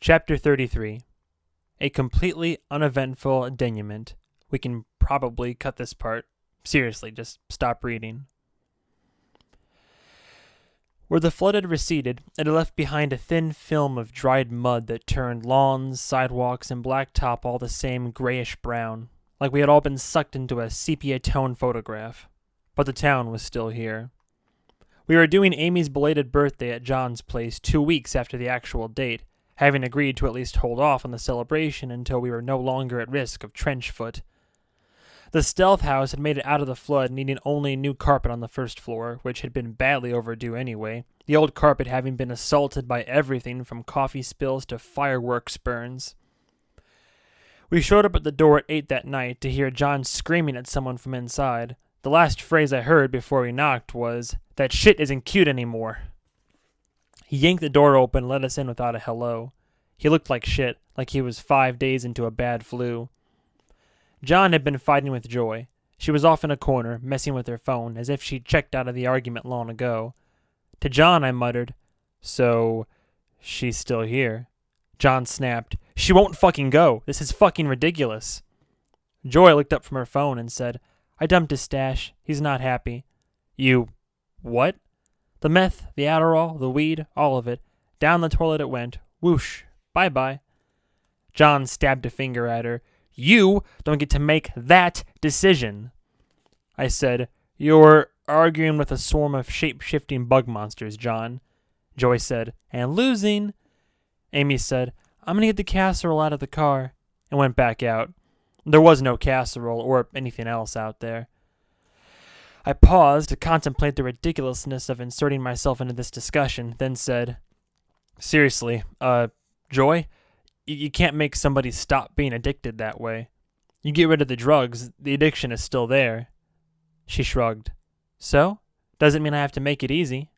Chapter 33. A completely uneventful denouement. We can probably cut this part. Seriously, just stop reading. Where the flood had receded, it had left behind a thin film of dried mud that turned lawns, sidewalks, and blacktop all the same grayish-brown, like we had all been sucked into a sepia-tone photograph. But the town was still here. We were doing Amy's belated birthday at John's place 2 weeks after the actual date, having agreed to at least hold off on the celebration until we were no longer at risk of trench foot. The stealth house had made it out of the flood, needing only new carpet on the first floor, which had been badly overdue anyway, the old carpet having been assaulted by everything from coffee spills to fireworks burns. We showed up at the door at 8 that night to hear John screaming at someone from inside. The last phrase I heard before we knocked was, "That shit isn't cute anymore." He yanked the door open and let us in without a hello. He looked like shit, like he was 5 days into a bad flu. John had been fighting with Joy. She was off in a corner, messing with her phone, as if she'd checked out of the argument long ago. To John, I muttered, "So, she's still here." John snapped, "She won't fucking go. This is fucking ridiculous." Joy looked up from her phone and said, "I dumped his stash. He's not happy." "You... what?" "The meth, the Adderall, the weed, all of it. Down the toilet it went. Whoosh. Bye-bye." John stabbed a finger at her. "You don't get to make that decision." I said, "You're arguing with a swarm of shape-shifting bug monsters, John." Joy said, "And losing." Amy said, "I'm going to get the casserole out of the car," and went back out. There was no casserole or anything else out there. I paused to contemplate the ridiculousness of inserting myself into this discussion, then said, "Seriously, Joy, you can't make somebody stop being addicted that way. You get rid of the drugs, the addiction is still there." She shrugged. "So? Doesn't mean I have to make it easy."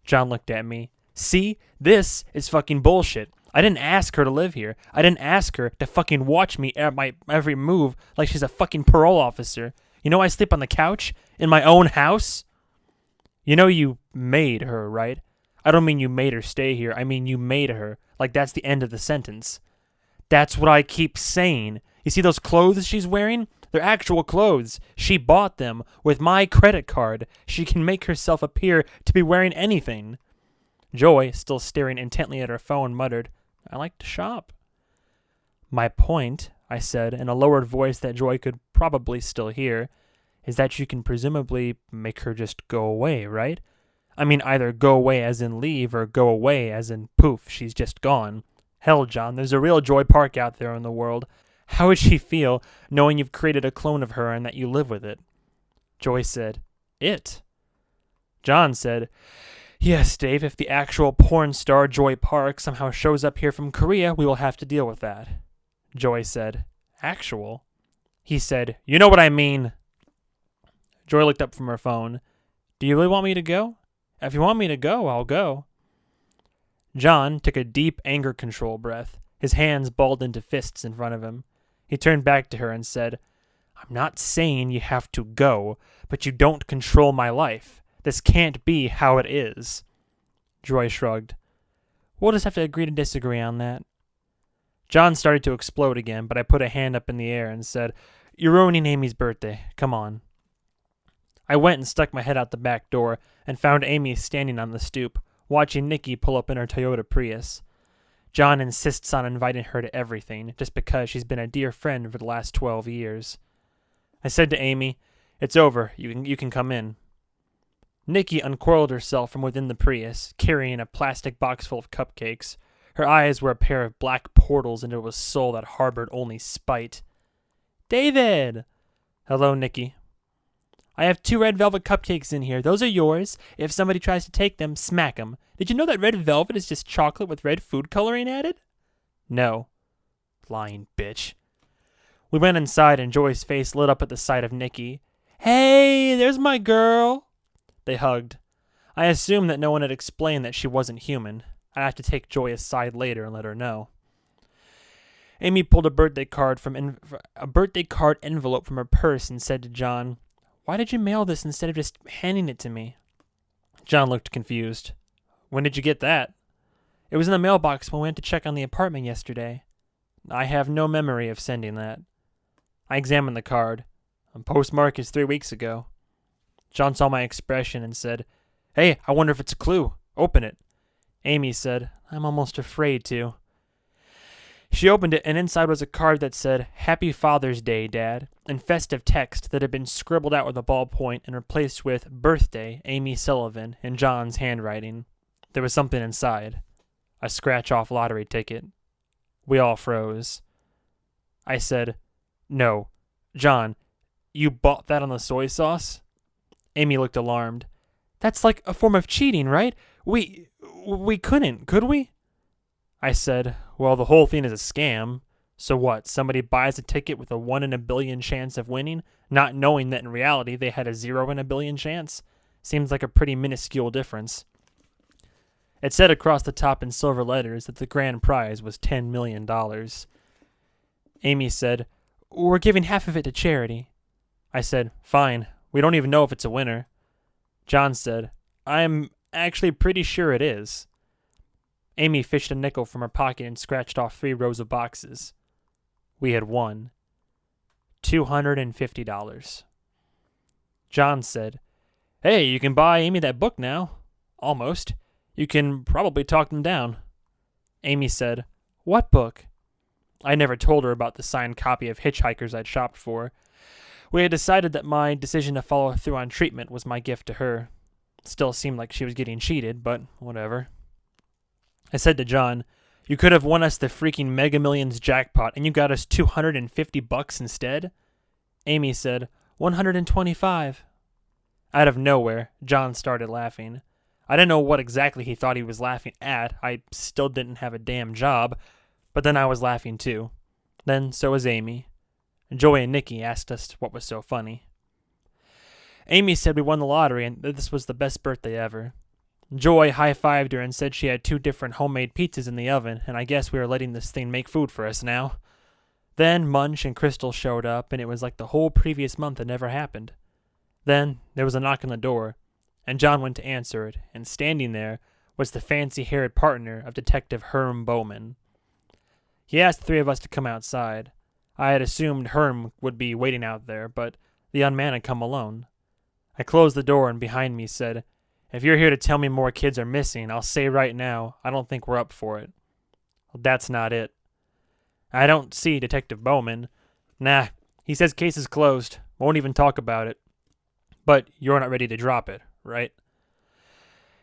John looked at me. "See? This is fucking bullshit. I didn't ask her to live here. I didn't ask her to fucking watch me at my every move like she's a fucking parole officer. You know I sleep on the couch? In my own house?" "You know you made her, right? I don't mean you made her stay here. I mean you made her. Like that's the end of the sentence." "That's what I keep saying. You see those clothes she's wearing? They're actual clothes. She bought them with my credit card. She can make herself appear to be wearing anything." Joy, still staring intently at her phone, muttered, "I like to shop." "My point," I said, in a lowered voice that Joy could probably still hear, "is that you can presumably make her just go away, right? I mean either go away as in leave or go away as in poof, she's just gone. Hell, John, there's a real Joy Park out there in the world. How would she feel knowing you've created a clone of her and that you live with it?" Joy said, "It." John said, "Yes, Dave, if the actual porn star Joy Park somehow shows up here from Korea, we will have to deal with that." Joy said, "Actual?" He said, "You know what I mean." Joy looked up from her phone. "Do you really want me to go? If you want me to go, I'll go." John took a deep anger control breath. His hands balled into fists in front of him. He turned back to her and said, "I'm not saying you have to go, but you don't control my life. This can't be how it is." Joy shrugged. "We'll just have to agree to disagree on that." John started to explode again, but I put a hand up in the air and said, "You're ruining Amy's birthday. Come on." I went and stuck my head out the back door and found Amy standing on the stoop, watching Nikki pull up in her Toyota Prius. John insists on inviting her to everything, just because she's been a dear friend for the last 12 years. I said to Amy, "It's over. You can come in." Nikki uncoiled herself from within the Prius, carrying a plastic box full of cupcakes. Her eyes were a pair of black portals into a soul that harbored only spite. "David!" "Hello, Nikki." "I have 2 red velvet cupcakes in here. Those are yours. If somebody tries to take them, smack them. Did you know that red velvet is just chocolate with red food coloring added?" "No." "Lying bitch." We went inside and Joy's face lit up at the sight of Nikki. "Hey, there's my girl." They hugged. I assumed that no one had explained that she wasn't human. I'd have to take Joy aside later and let her know. Amy pulled a birthday card envelope from her purse and said to John, "Why did you mail this instead of just handing it to me?" John looked confused. "When did you get that?" It was in the mailbox when we went to check on the apartment yesterday. I have no memory of sending that. I examined the card. A postmark is 3 weeks ago. John saw my expression and said, "Hey, I wonder if it's a clue. Open it." Amy said, "I'm almost afraid to." She opened it, and inside was a card that said, "Happy Father's Day, Dad," in festive text that had been scribbled out with a ballpoint and replaced with "Birthday, Amy Sullivan" in John's handwriting. There was something inside. A scratch-off lottery ticket. We all froze. I said, "No. John, you bought that on the soy sauce?" Amy looked alarmed. "That's like a form of cheating, right? We couldn't, could we?" I said, "Well, the whole thing is a scam. So what, somebody buys a ticket with a 1 in a billion chance of winning, not knowing that in reality they had a 0 in a billion chance? Seems like a pretty minuscule difference." It said across the top in silver letters that the grand prize was $10 million. Amy said, "We're giving half of it to charity." I said, "Fine. We don't even know if it's a winner." John said, "I'm actually pretty sure it is." Amy fished a nickel from her pocket and scratched off 3 rows of boxes. We had won. $250. John said, "Hey, you can buy Amy that book now." "Almost. You can probably talk them down." Amy said, "What book?" I never told her about the signed copy of Hitchhikers I'd shopped for. We had decided that my decision to follow through on treatment was my gift to her. Still seemed like she was getting cheated, but whatever. I said to John, "You could have won us the freaking Mega Millions jackpot, and you got us $250 instead?" Amy said, $125. Out of nowhere, John started laughing. I didn't know what exactly he thought he was laughing at. I still didn't have a damn job, but then I was laughing too. Then so was Amy. Joey and Nikki asked us what was so funny. Amy said we won the lottery and that this was the best birthday ever. Joy high-fived her and said she had 2 different homemade pizzas in the oven, and I guess we were letting this thing make food for us now. Then Munch and Crystal showed up, and it was like the whole previous month had never happened. Then there was a knock on the door, and John went to answer it, and standing there was the fancy-haired partner of Detective Herm Bowman. He asked the 3 of us to come outside. I had assumed Herm would be waiting out there, but the young man had come alone. I closed the door and behind me said, "If you're here to tell me more kids are missing, I'll say right now, I don't think we're up for it." Well, that's not it. I don't see Detective Bowman. Nah, he says case is closed. Won't even talk about it. But you're not ready to drop it, right?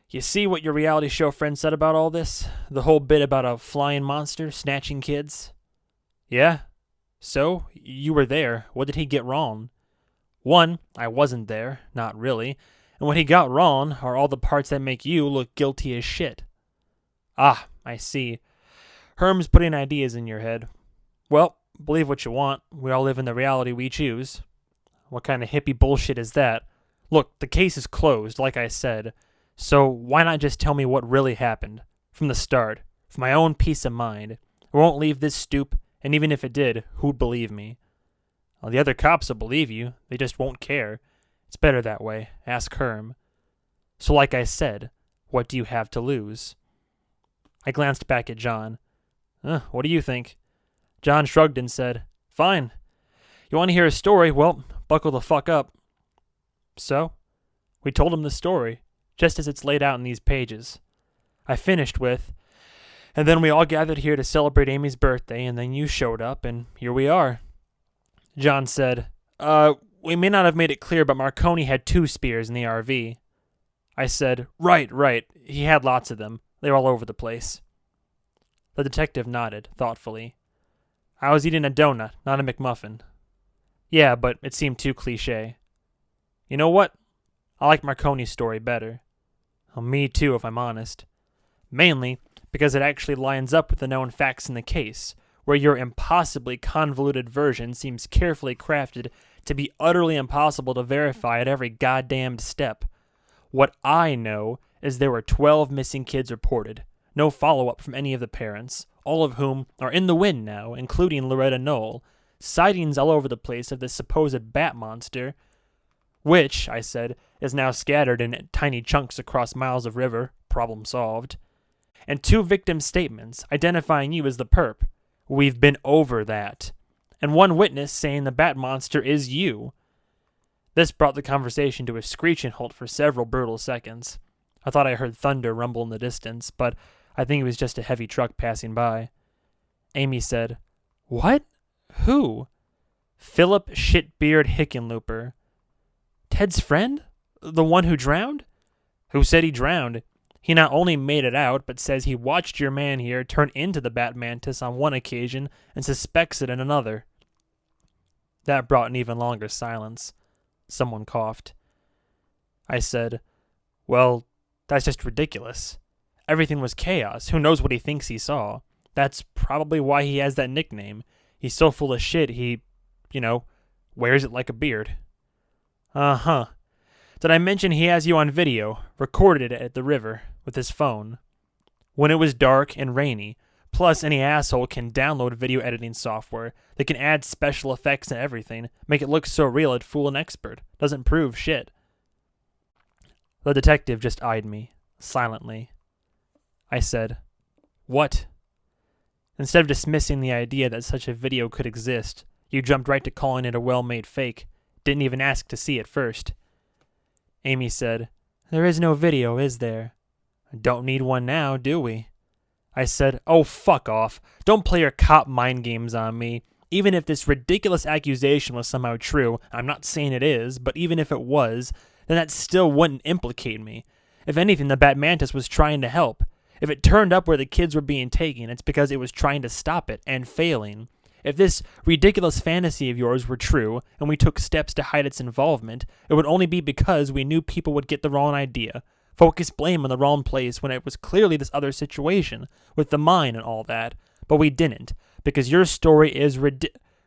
You see what your reality show friend said about all this? The whole bit about a flying monster snatching kids? Yeah? So, you were there. What did he get wrong? 1, I wasn't there. Not really. And what he got wrong are all the parts that make you look guilty as shit. Ah, I see. Herm's putting ideas in your head. Well, believe what you want. We all live in the reality we choose. What kind of hippie bullshit is that? Look, the case is closed, like I said. So why not just tell me what really happened? From the start. For my own peace of mind. I won't leave this stoop, and even if it did, who'd believe me? Well, the other cops will believe you. They just won't care. It's better that way. Ask Herm. So like I said, what do you have to lose? I glanced back at John. What do you think? John shrugged and said, "Fine. You want to hear a story? Well, buckle the fuck up." So, we told him the story, just as it's laid out in these pages. I finished with, "And then we all gathered here to celebrate Amy's birthday, and then you showed up, and here we are." John said, "We may not have made it clear, but Marconi had 2 spears in the RV." I said, Right. He had lots of them. They were all over the place." The detective nodded, thoughtfully. "I was eating a donut, not a McMuffin." "Yeah, but it seemed too cliché." "You know what? I like Marconi's story better." Well, me too, if I'm honest. Mainly because it actually lines up with the known facts in the case, where your impossibly convoluted version seems carefully crafted to be utterly impossible to verify at every goddamned step. What I know is there were 12 missing kids reported, no follow-up from any of the parents, all of whom are in the wind now, including Loretta Knoll, sightings all over the place of this supposed bat monster, which, I said, is now scattered in tiny chunks across miles of river, problem solved. and 2 victim statements identifying you as the perp. We've been over that. And 1 witness saying the bat monster is you. This brought the conversation to a screeching halt for several brutal seconds. I thought I heard thunder rumble in the distance, but I think it was just a heavy truck passing by. Amy said, "What? Who?" "Philip Shitbeard Hickenlooper." "Ted's friend? The one who drowned?" "Who said he drowned? He not only made it out, but says he watched your man here turn into the Bat Mantis on one occasion and suspects it in another." That brought an even longer silence. Someone coughed. I said, "Well, that's just ridiculous. Everything was chaos. Who knows what he thinks he saw? That's probably why he has that nickname. He's so full of shit, he, wears it like a beard." "Uh-huh. Did I mention he has you on video, recorded it at the river, with his phone? When it was dark and rainy. Plus, any asshole can download video editing software. They can add special effects and everything, make it look so real it'd fool an expert. Doesn't prove shit." The detective just eyed me, silently. I said, "What?" Instead of dismissing the idea that such a video could exist, you jumped right to calling it a well-made fake. Didn't even ask to see it first. Amy said, "There is no video, is there?" "Don't need one now, do we?" I said, "Oh, fuck off. Don't play your cop mind games on me. Even if this ridiculous accusation was somehow true, I'm not saying it is, but even if it was, then that still wouldn't implicate me. If anything, the Bat Mantis was trying to help. If it turned up where the kids were being taken, it's because it was trying to stop it, and failing. If this ridiculous fantasy of yours were true, and we took steps to hide its involvement, it would only be because we knew people would get the wrong idea, focus blame in the wrong place when it was clearly this other situation, with the mine and all that. But we didn't, because your story is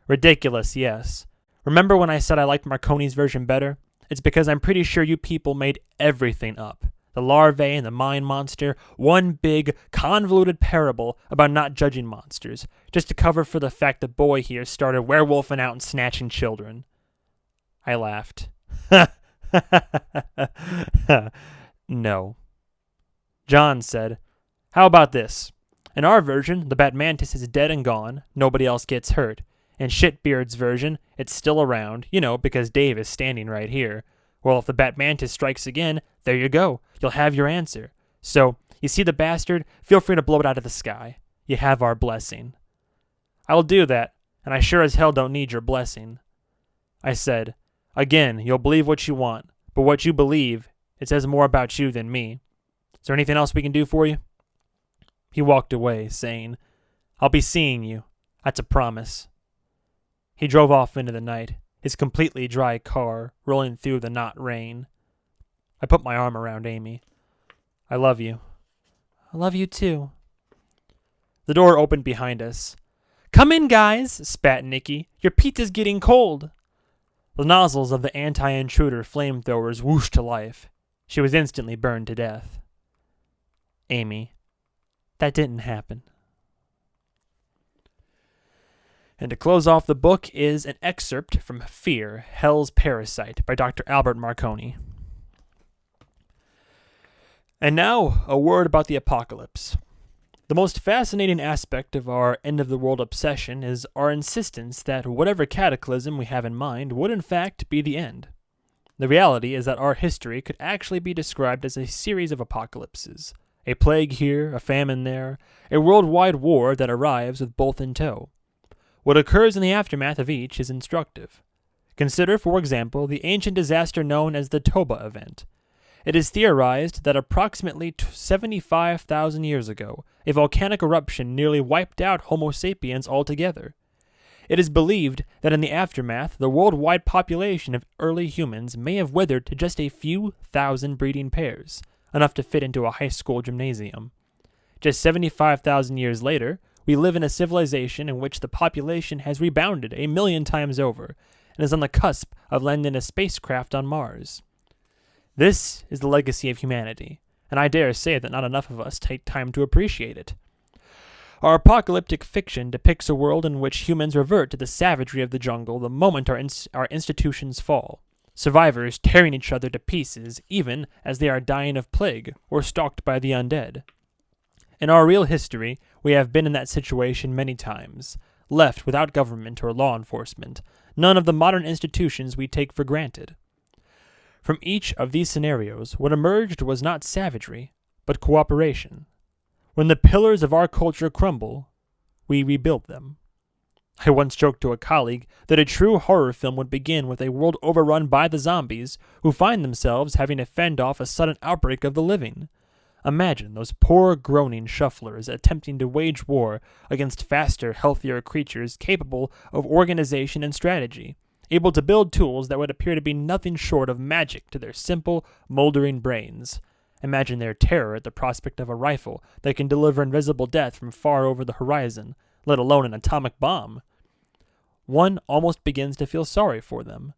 ridiculous, yes. Remember when I said I liked Marconi's version better? It's because I'm pretty sure you people made everything up. The larvae and the mine monster, one big, convoluted parable about not judging monsters, just to cover for the fact the boy here started werewolfing out and snatching children." I laughed. "No." John said, "How about this? In our version, the Bat Mantis is dead and gone, nobody else gets hurt. In Shitbeard's version, it's still around, because Dave is standing right here. Well, if the Bat Mantis strikes again, there you go. You'll have your answer. So, you see the bastard? Feel free to blow it out of the sky. You have our blessing." "I'll do that, and I sure as hell don't need your blessing." I said, "Again, you'll believe what you want, but what you believe, it says more about you than me. Is there anything else we can do for you?" He walked away, saying, "I'll be seeing you. That's a promise." He drove off into the night, his completely dry car rolling through the not rain. I put my arm around Amy. "I love you." "I love you too." The door opened behind us. "Come in, guys," spat Nikki. "Your pizza's getting cold." The nozzles of the anti-intruder flamethrowers whooshed to life. She was instantly burned to death. "Amy, that didn't happen." And to close off the book is an excerpt from Fear, Hell's Parasite by Dr. Albert Marconi. And now, a word about the apocalypse. The most fascinating aspect of our end-of-the-world obsession is our insistence that whatever cataclysm we have in mind would in fact be the end. The reality is that our history could actually be described as a series of apocalypses. A plague here, a famine there, a worldwide war that arrives with both in tow. What occurs in the aftermath of each is instructive. Consider, for example, the ancient disaster known as the Toba event. It is theorized that approximately 75,000 years ago, a volcanic eruption nearly wiped out Homo sapiens altogether. It is believed that in the aftermath, the worldwide population of early humans may have withered to just a few thousand breeding pairs, enough to fit into a high school gymnasium. Just 75,000 years later, we live in a civilization in which the population has rebounded 1,000,000 times over and is on the cusp of landing a spacecraft on Mars. This is the legacy of humanity, and I dare say that not enough of us take time to appreciate it. Our apocalyptic fiction depicts a world in which humans revert to the savagery of the jungle the moment our institutions fall, survivors tearing each other to pieces even as they are dying of plague or stalked by the undead. In our real history, we have been in that situation many times, left without government or law enforcement, none of the modern institutions we take for granted. From each of these scenarios, what emerged was not savagery, but cooperation. When the pillars of our culture crumble, we rebuild them. I once joked to a colleague that a true horror film would begin with a world overrun by the zombies who find themselves having to fend off a sudden outbreak of the living. Imagine those poor, groaning shufflers attempting to wage war against faster, healthier creatures capable of organization and strategy, able to build tools that would appear to be nothing short of magic to their simple, moldering brains. Imagine their terror at the prospect of a rifle that can deliver invisible death from far over the horizon, let alone an atomic bomb. One almost begins to feel sorry for them.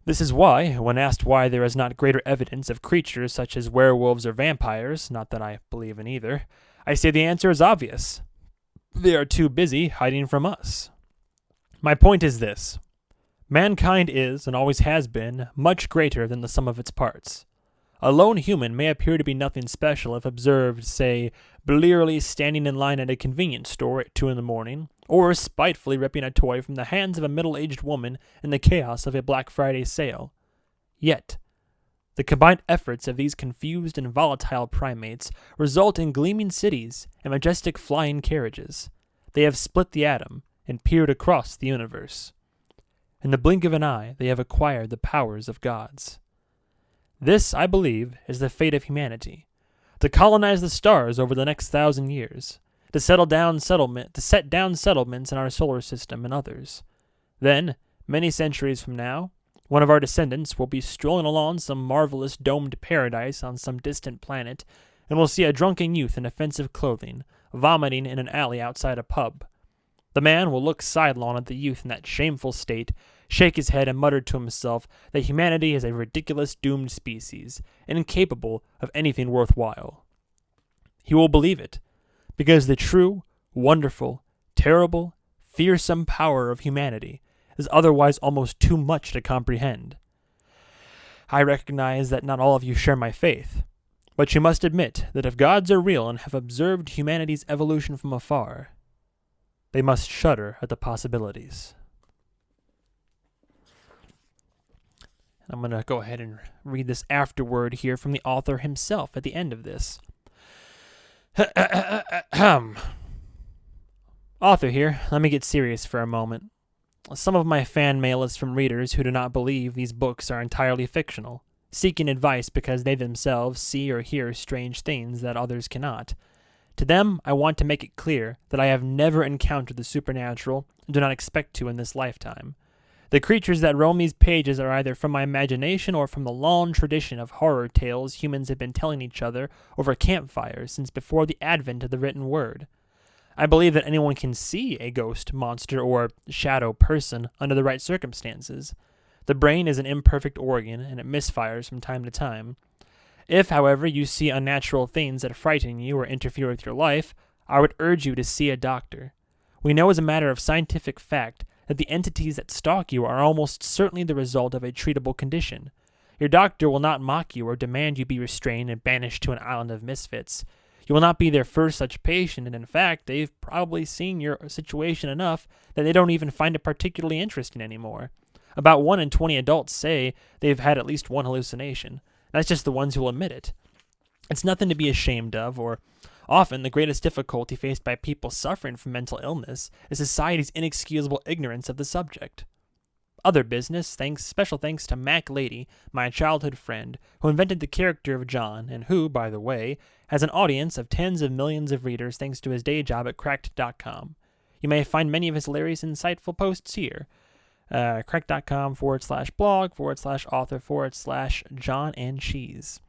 This is why, when asked why there is not greater evidence of creatures such as werewolves or vampires, not that I believe in either, I say the answer is obvious. They are too busy hiding from us. My point is this. Mankind is, and always has been, much greater than the sum of its parts. A lone human may appear to be nothing special if observed, say, blearily standing in line at a convenience store at 2 a.m, or spitefully ripping a toy from the hands of a middle-aged woman in the chaos of a Black Friday sale. Yet, the combined efforts of these confused and volatile primates result in gleaming cities and majestic flying carriages. They have split the atom and peered across the universe. In the blink of an eye, they have acquired the powers of gods. This, I believe, is the fate of humanity: to colonize the stars over the next 1,000 years, to set down settlements in our solar system and others. Then, many centuries from now, one of our descendants will be strolling along some marvelous domed paradise on some distant planet, and will see a drunken youth in offensive clothing, vomiting in an alley outside a pub. The man will look sidelong at the youth in that shameful state, shake his head and mutter to himself that humanity is a ridiculous doomed species, incapable of anything worthwhile. He will believe it, because the true, wonderful, terrible, fearsome power of humanity is otherwise almost too much to comprehend. I recognize that not all of you share my faith, but you must admit that if gods are real and have observed humanity's evolution from afar, they must shudder at the possibilities. I'm going to go ahead and read this afterword here from the author himself at the end of this. Author here, let me get serious for a moment. Some of my fan mail is from readers who do not believe these books are entirely fictional, seeking advice because they themselves see or hear strange things that others cannot. To them, I want to make it clear that I have never encountered the supernatural and do not expect to in this lifetime. The creatures that roam these pages are either from my imagination or from the long tradition of horror tales humans have been telling each other over campfires since before the advent of the written word. I believe that anyone can see a ghost, monster, or shadow person under the right circumstances. The brain is an imperfect organ, and it misfires from time to time. If, however, you see unnatural things that frighten you or interfere with your life, I would urge you to see a doctor. We know as a matter of scientific fact that the entities that stalk you are almost certainly the result of a treatable condition. Your doctor will not mock you or demand you be restrained and banished to an island of misfits. You will not be their first such patient, and in fact, they've probably seen your situation enough that they don't even find it particularly interesting anymore. About 1 in 20 adults say they've had at least one hallucination. That's just the ones who will admit it. It's nothing to be ashamed of, or often the greatest difficulty faced by people suffering from mental illness is society's inexcusable ignorance of the subject. Other business, special thanks to Mac Lady, my childhood friend, who invented the character of John, and who, by the way, has an audience of tens of millions of readers thanks to his day job at cracked.com. You may find many of his hilarious, insightful posts here. cracked.com/blog/author/John and Cheese.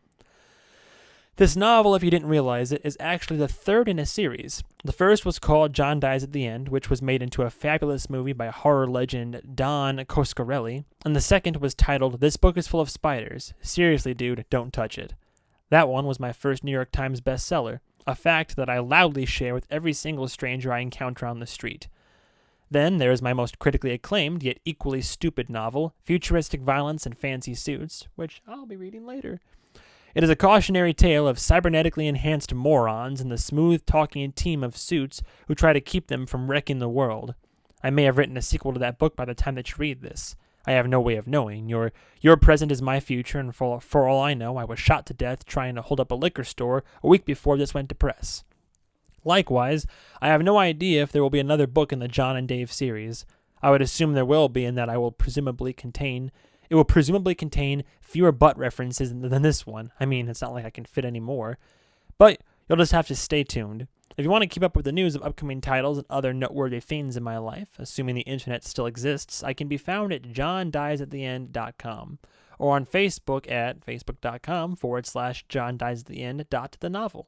This novel, if you didn't realize it, is actually the third in a series. The first was called John Dies at the End, which was made into a fabulous movie by horror legend Don Coscarelli, and the second was titled This Book is Full of Spiders. Seriously, dude, don't touch it. That one was my first New York Times bestseller, a fact that I loudly share with every single stranger I encounter on the street. Then there is my most critically acclaimed, yet equally stupid novel, Futuristic Violence and Fancy Suits, which I'll be reading later. It is a cautionary tale of cybernetically enhanced morons and the smooth-talking team of suits who try to keep them from wrecking the world. I may have written a sequel to that book by the time that you read this. I have no way of knowing. Your present is my future, and for all I know, I was shot to death trying to hold up a liquor store a week before this went to press. Likewise, I have no idea if there will be another book in the John and Dave series. I would assume there will be, and that it will presumably contain fewer butt references than this one. I mean, it's not like I can fit any more. But you'll just have to stay tuned. If you want to keep up with the news of upcoming titles and other noteworthy things in my life, assuming the internet still exists, I can be found at johndiesattheend.com or on Facebook at facebook.com/johndiesattheend.thenovel.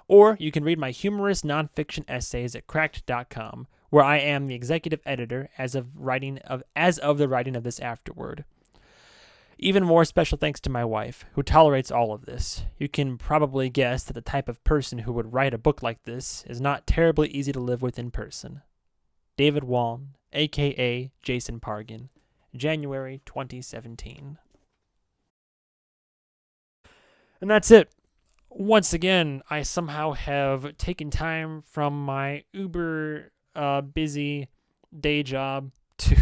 Or you can read my humorous nonfiction essays at cracked.com, where I am the executive editor as of the writing of this afterword. Even more special thanks to my wife, who tolerates all of this. You can probably guess that the type of person who would write a book like this is not terribly easy to live with in person. David Wong, a.k.a. Jason Pargin, January 2017. And that's it. Once again, I somehow have taken time from my uber busy day job to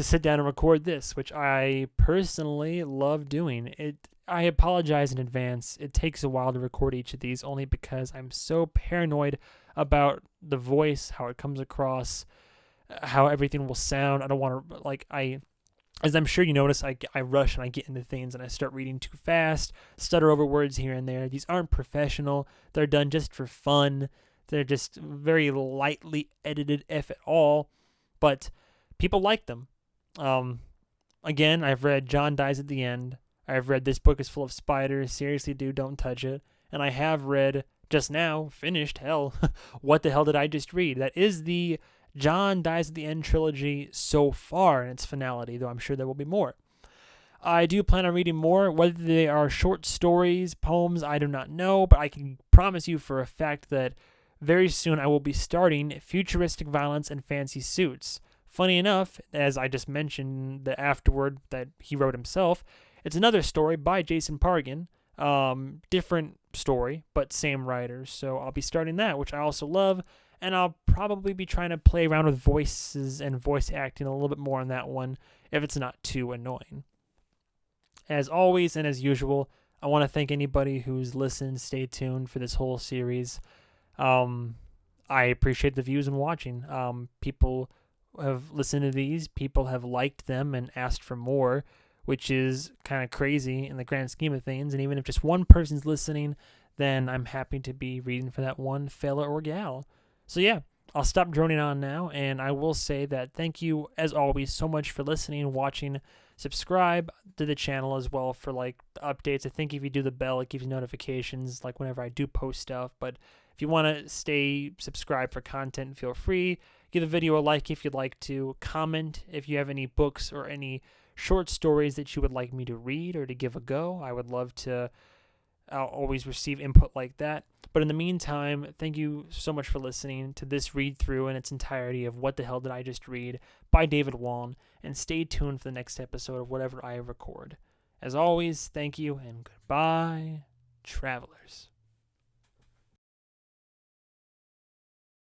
sit down and record this, which I personally love doing. I apologize in advance. It takes a while to record each of these, only because I'm so paranoid about the voice, how it comes across, how everything will sound. I don't want to, as I'm sure you notice, I rush and I get into things and I start reading too fast, stutter over words here and there. These aren't professional. They're done just for fun. They're just very lightly edited, if at all. But people like them. Again, I've read John Dies at the End. I've read This Book is Full of Spiders. Seriously, dude, don't touch it. And I have read, just now, finished, What the Hell Did I Just Read? That is the John Dies at the End trilogy so far in its finality, though I'm sure there will be more. I do plan on reading more. Whether they are short stories, poems, I do not know, but I can promise you for a fact that very soon I will be starting Futuristic Violence and Fancy Suits. Funny enough, as I just mentioned, the afterword that he wrote himself, it's another story by Jason Pargin. Different story, but same writer. So I'll be starting that, which I also love, and I'll probably be trying to play around with voices and voice acting a little bit more on that one, if it's not too annoying. As always and as usual, I want to thank anybody who's listened, stay tuned for this whole series. I appreciate the views and watching. People have listened to these, people have liked them and asked for more, which is kind of crazy in the grand scheme of things. And even if just one person's listening, then I'm happy to be reading for that one fella or gal. So yeah, I'll stop droning on now, and I will say that thank you, as always, so much for listening, watching. Subscribe to the channel as well for the updates. I think if you do the bell, it gives you notifications whenever I do post stuff. But if you want to stay subscribed for content, feel free. Give the video a like if you'd like to. Comment if you have any books or any short stories that you would like me to read or to give a go. I would love to always receive input like that. But in the meantime, thank you so much for listening to this read through in its entirety of What the Hell Did I Just Read by David Wong, and stay tuned for the next episode of whatever I record. As always, thank you and goodbye, travelers.